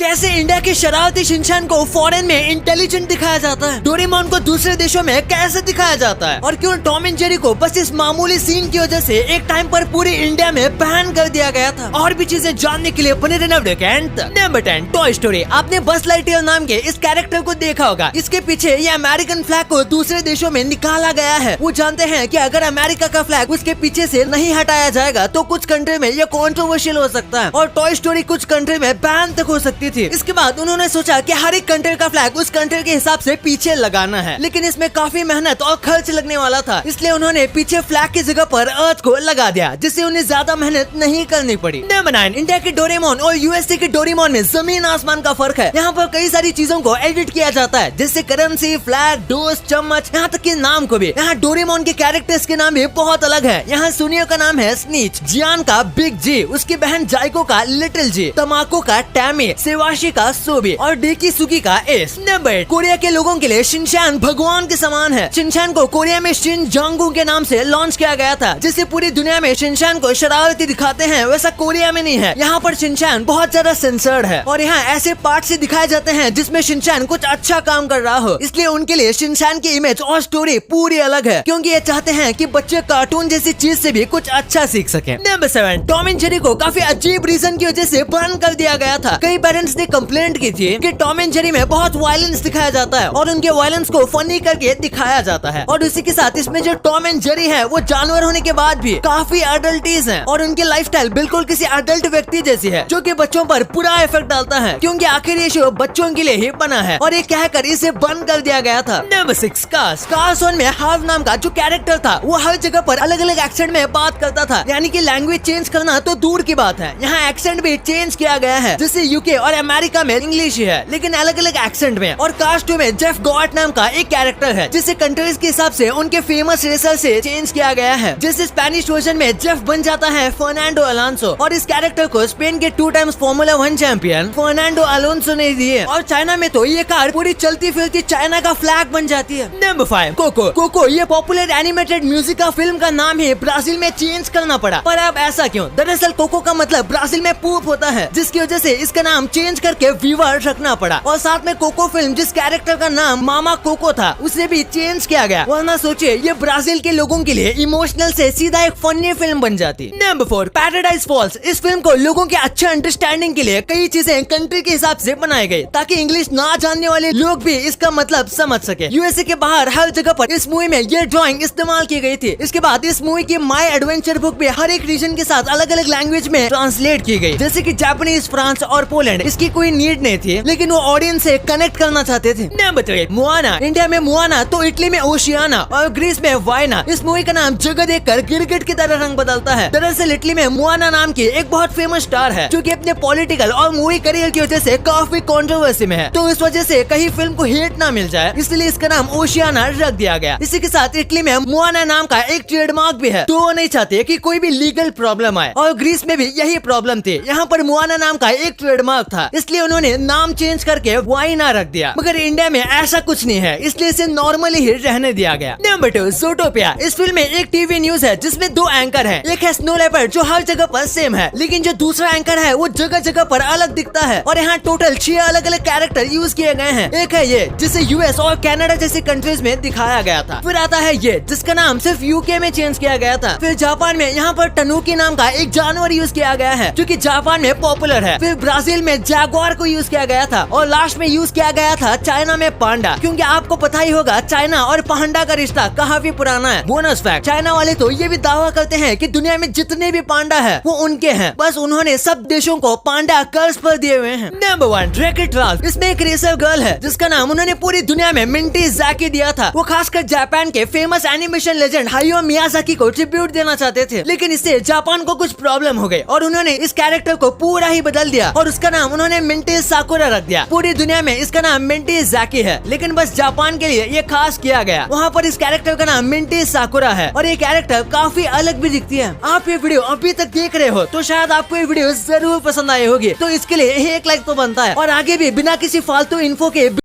कैसे इंडिया के शरारती शिनचैन को फॉरेन में इंटेलिजेंट दिखाया जाता है, डोरेमोन को दूसरे देशों में कैसे दिखाया जाता है, और क्यों टॉम एंड जेरी को बस इस मामूली सीन की वजह से एक टाइम पर पूरे इंडिया में बैन कर दिया गया था। और भी चीजें जानने के लिए बने रहना वीडियो के अंत तक। Number 10, toy story. आपने बस लाइटयर नाम के इस कैरेक्टर को देखा होगा। इसके पीछे ये अमेरिकन फ्लैग को दूसरे देशों में निकाला गया है। वो जानते हैं कि अगर अमेरिका का फ्लैग उसके पीछे से नहीं हटाया जाएगा तो कुछ कंट्री में ये कंट्रोवर्शियल हो सकता है और टॉय स्टोरी कुछ कंट्री में बैन तक हो सकती थी। इसके बाद उन्होंने सोचा कि हर एक कंट्री का फ्लैग उस कंट्री के हिसाब से पीछे लगाना है, लेकिन इसमें काफी मेहनत और खर्च लगने वाला था, इसलिए उन्होंने पीछे फ्लैग की जगह पर अर्थ को लगा दिया, जिससे उन्हें ज्यादा मेहनत नहीं करनी पड़ी। नंबर 9, इंडिया के डोरेमोन और यूएसए के डोरेमोन में जमीन आसमान का फर्क है। यहाँ पर कई सारी चीजों को एडिट किया जाता है, जैसे करेंसी, फ्लैग, डोज, चम्मच, यहाँ तक के नाम को भी। यहाँ डोरेमोन के कैरेक्टर्स के नाम भी बहुत अलग है। यहाँ सुनियो का नाम है स्नीच, जियान का बिग जी, उसकी बहन जाइको का लिटिल जी, तमाको का टैमी, सेवाशी का सोबी और डेकी सुकी का एस। नंबर 8, कोरिया के लोगों के लिए शिनचैन भगवान के समान है। शिनचैन को कोरिया में शिन जांगू के नाम से लॉन्च किया गया था, जिससे पूरी दुनिया में शिनचैन को शरारती दिखाते हैं, वैसा कोरिया में नहीं है। यहाँ पर शिनचैन बहुत ज्यादा सेंसर्ड है और यहाँ ऐसे पार्ट से दिखाए जाते हैं जिसमें शिनचैन कुछ अच्छा काम कर रहा हो, इसलिए उनके लिए शिनचैन की इमेज और स्टोरी पूरी अलग है, क्योंकि ये चाहते हैं कि बच्चे कार्टून जैसी चीज से भी कुछ अच्छा सीख सके। नंबर 7, टॉम एंड जेरी को काफी अजीब रीजन की वजह से बैन कर दिया गया था। कई पेरेंट्स ने कंप्लेंट की थी कि टॉम एंड जेरी में बहुत वायलेंस दिखाया जाता है और उनके वायलेंस को फनी करके दिखाया जाता है, और उसी के साथ इसमें जो टॉम एंड जेरी है वो जानवर होने के बाद भी काफी अडल्टीज हैं और उनकी लाइफस्टाइल बिल्कुल किसी अडल्ट व्यक्ति जैसी है, जो कि बच्चों पर बुरा इफेक्ट डालता है, क्योंकि आखिर ये शो बच्चों के लिए ही बना है और ये कहकर इसे बंद कर दिया गया था। नंबर 6, कार्स में हार्व नाम का जो कैरेक्टर था वो हर जगह पर अलग अलग एक्सेंट में बात करता था, यानी कि लैंग्वेज चेंज करना तो दूर की बात है, यहाँ एक्सेंट भी चेंज किया गया है, जैसे यूके और अमेरिका में इंग्लिश ही है, लेकिन अलग अलग एक्सेंट में। और कास्ट 2 में जेफ गॉट नाम का एक कैरेक्टर है, जिसे कंट्रीज के हिसाब से उनके फेमस रेसर से चेंज किया गया है, जैसे स्पेनिश वर्जन में जेफ बन जाता है फर्नांडो अलोंसो, और इस कैरेक्टर को स्पेन के 2 times formula 1 champion Fernando Alonso ने दिए, और चाइना में तो ये कार पूरी चलती फिरती चाइना का फ्लैग बन जाती है। नंबर 5, कोको ये पॉपुलर एनिमेटेड म्यूजिक का फिल्म का नाम है ब्राजील में चेंज करना पड़ा, पर अब ऐसा क्यों? दरअसल कोको का मतलब ब्राजील में पूप होता है, जिसकी वजह से इसका नाम चेंज करके विवर रखना पड़ा, और साथ में कोको फिल्म जिस कैरेक्टर का नाम मामा कोको था उसे भी चेंज किया गया, वरना सोचिए ये ब्राजील के लोगों के लिए इमोशनल से सीधा एक फनी फिल्म बन जाती। Number 4, paradise falls. इस फिल्म को लोगों के अच्छे अंडरस्टैंडिंग के लिए कई चीजें कंट्री के हिसाब से बनाई गई, ताकि इंग्लिश ना जानने वाले लोग भी इसका मतलब समझ सके। यूएसए के बाहर हर जगह पर इस मूवी में ये ड्राइंग इस्तेमाल की गई थी। इसके बाद इस मूवी की माई एडवेंचर बुक भी हर एक रीजन के साथ अलग अलग लैंग्वेज में ट्रांसलेट की गई, जैसे कि जापानीज, फ्रांस और पोलैंड। इसकी कोई नीड नहीं थी, लेकिन वो ऑडियंस से कनेक्ट करना चाहते थे। Number 3, Moana. इंडिया में मोआना तो इटली में ओशियाना और ग्रीस में वाइना। इस मूवी का नाम जगह देखकर गिरगिट की तरह रंग बदलता है। दरअसल इटली में मोआना नाम की एक बहुत फेमस स्टार है, जो कि अपने पॉलिटिकल और मूवी करियर की वजह से काफी कंट्रोवर्सी में है, तो इस वजह से कहीं फिल्म को हिट ना मिल जाए, इसलिए इसका नाम ओशियाना रख दिया गया। इसी के साथ इटली में मोआना नाम का एक ट्रेडमार्क भी है, तो वो नहीं चाहते कि कोई भी लीगल प्रॉब्लम आए, और ग्रीस में भी यही प्रॉब्लम थी। यहाँ पर मोआना नाम का एक ट्रेडमार्क था, इसलिए उन्होंने नाम चेंज करके वाइना रख दिया। मगर इंडिया में ऐसा कुछ नहीं है, इसलिए इसे नॉर्मली ही रहने दिया गया। नंबर 2, ज़ूटोपिया। इस फिल्म में एक टीवी न्यूज है जिसमें 2 एंकर हैं। एक है स्नो लेपर्ड जो हर जगह पर सेम है, लेकिन जो दूसरा एंकर है वो जगह जगह पर अलग दिखता है, और यहाँ टोटल 6 अलग अलग कैरेक्टर यूज किए गए हैं। एक है ये जिसे यूएस और कनाडा जैसी कंट्रीज में दिखाया गया था। फिर आता है ये जिसका नाम सिर्फ यूके में चेंज किया गया था। फिर जापान में यहाँ पर टनुकी नाम का एक जानवर यूज किया गया है, जो कि जापान में पॉपुलर है। फिर ब्राजील में जैगुआर को यूज किया गया था, और लास्ट में यूज किया गया था चाइना में पांडा, क्योंकि आपको पता ही होगा चाइना और पांडा का रिश्ता काफी पुराना है। बोनस फैक्ट, चाइना वाले तो ये भी दावा करते हैं कि दुनिया में जितने भी पांडा है वो उनके हैं, बस उन्होंने सब देशों को पांडा कर्ज पर दिए हुए हैं। Number 1, racket Ralph. इसमें एक रेसर गर्ल है जिसका नाम उन्होंने पूरी दुनिया में मिंटी ज़ाकी दिया था। वो खासकर जापान के फेमस एनिमेशन लेजेंड हायो मियाज़ाकी को ट्रिब्यूट देना चाहते थे, लेकिन इससे जापान को कुछ प्रॉब्लम हो गई और उन्होंने इस कैरेक्टर को पूरा ही बदल दिया और उसका नाम उन्होंने मिंटी साकुरा रख दिया। पूरी दुनिया में इसका नाम मिंटी ज़ाकी है, लेकिन बस जापान के लिए ये खास किया गया। वहाँ पर इस कैरेक्टर का नाम मिंटी साकुरा है और ये कैरेक्टर काफी अलग भी दिखती है। आप ये वीडियो अभी तक देख रहे हो तो शायद आपको ये वीडियो जरूर पसंद आई होगी, तो इसके लिए एक लाइक तो बनता है, और आगे भी बिना किसी फालतू इन्फो के